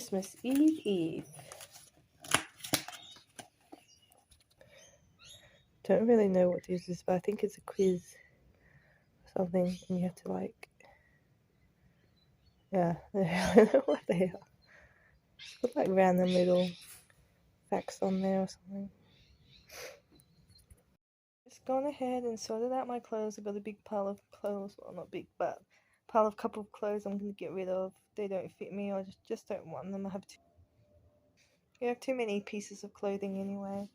Christmas Eve. Don't really know what this is, but I think it's a quiz or something, and you have to like, yeah, I don't know what they are. Put like random little facts on there or something. Just gone ahead and sorted out my clothes. I've got a big pile of clothes, well not big, but pile of couple of clothes I'm going to get rid of. They don't fit me, or just don't want them. I have too many pieces of clothing anyway.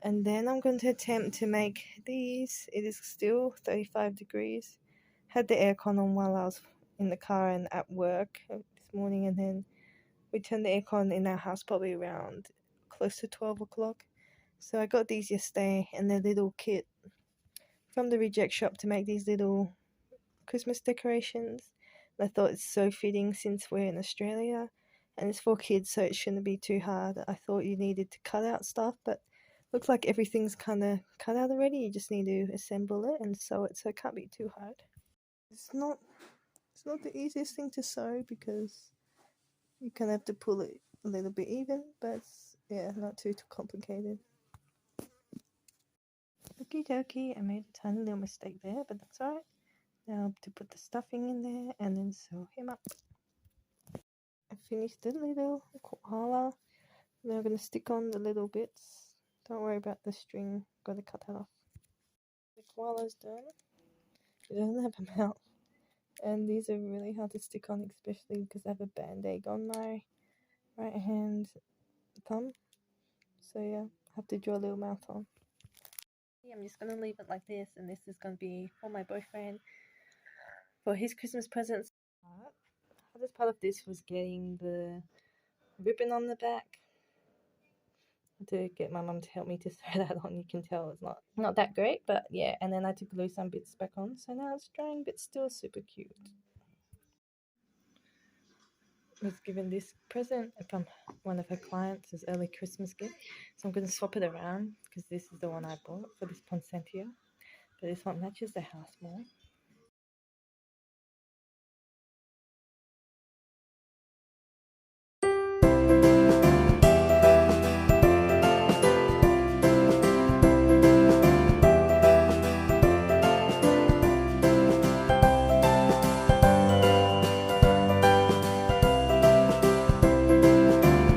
And then I'm going to attempt to make these. It is still 35 degrees. Had the aircon on while I was in the car and at work this morning, and then we turned the aircon in our house probably around close to 12 o'clock. So I got these yesterday, and their little kit from the reject shop to make these little Christmas decorations. And I thought it's so fitting since we're in Australia and it's for kids, so it shouldn't be too hard. I thought you needed to cut out stuff, but looks like everything's kind of cut out already. You just need to assemble it and sew it, so it can't be too hard. It's not the easiest thing to sew because you kind of have to pull it a little bit even, but it's, yeah, not too complicated. Okie dokie, I made a tiny little mistake there, but that's alright. Now to put the stuffing in there and then sew him up. I finished the little koala. Now I'm going to stick on the little bits. Don't worry about the string, got to cut that off. The koala's done. It doesn't have a mouth. And these are really hard to stick on, especially because I have a band-aid on my right hand thumb. So yeah, I have to draw a little mouth on. I'm just going to leave it like this, and this is going to be for my boyfriend for his Christmas presents. The hardest part of this was getting the ribbon on the back. To get my mum to help me to sew that on. You can tell it's not that great, but yeah. And then I had to glue some bits back on, so now it's drying, but still super cute. I was given this present from one of her clients as early Christmas gift, so I'm going to swap it around because this is the one I bought for this poinsettia, but this one matches the house more.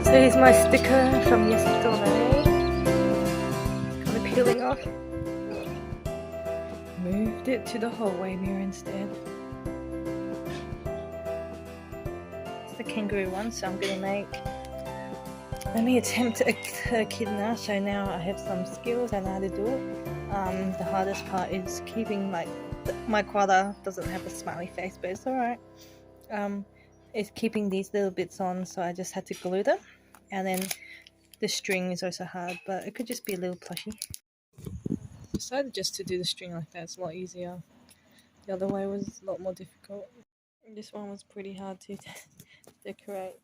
So here's my sticker from yesterday. Kind of peeling off. Moved it to the hallway mirror instead. It's the kangaroo one, so I'm gonna let me attempt a echidna. So now I have some skills, I know how to do it. The hardest part is keeping my koala doesn't have a smiley face, but it's alright. It's keeping these little bits on, so I just had to glue them. And then the string is also hard, but it could just be a little plushie. I decided just to do the string like that, it's a lot easier. The other way was a lot more difficult. This one was pretty hard to decorate.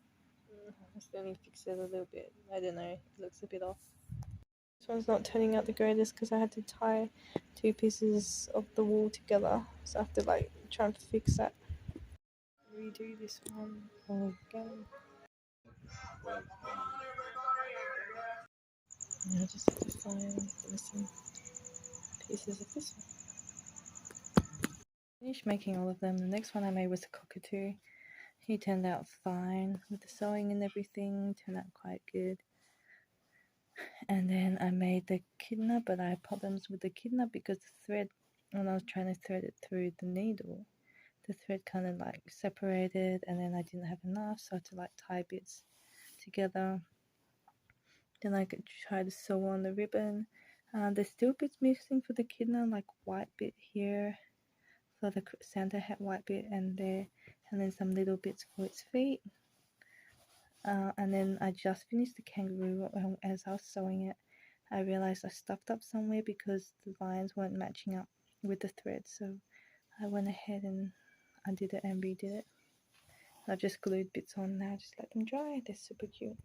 I still need to fix it a little bit. I don't know, it looks a bit off. This one's not turning out the greatest because I had to tie two pieces of the wool together, so I have to try and fix that. Redo this one again. I just have to find the missing pieces of this one. Finished making all of them. The next one I made was a cockatoo. He turned out fine with the sewing and everything, turned out quite good. And then I made the echidna, but I had problems with the echidna because the thread, when I was trying to thread it through the needle, the thread kind of separated, and then I didn't have enough, so I had to tie bits together. Then I could try to sew on the ribbon. There's still bits missing for the echidna, white bit here for the Santa hat, white bit and there, and then some little bits for its feet. And then I just finished the kangaroo. As I was sewing it, I realized I stuffed up somewhere because the lines weren't matching up with the thread, so I went ahead and undid it and redid it. I've just glued bits on now, just let them dry. They're super cute.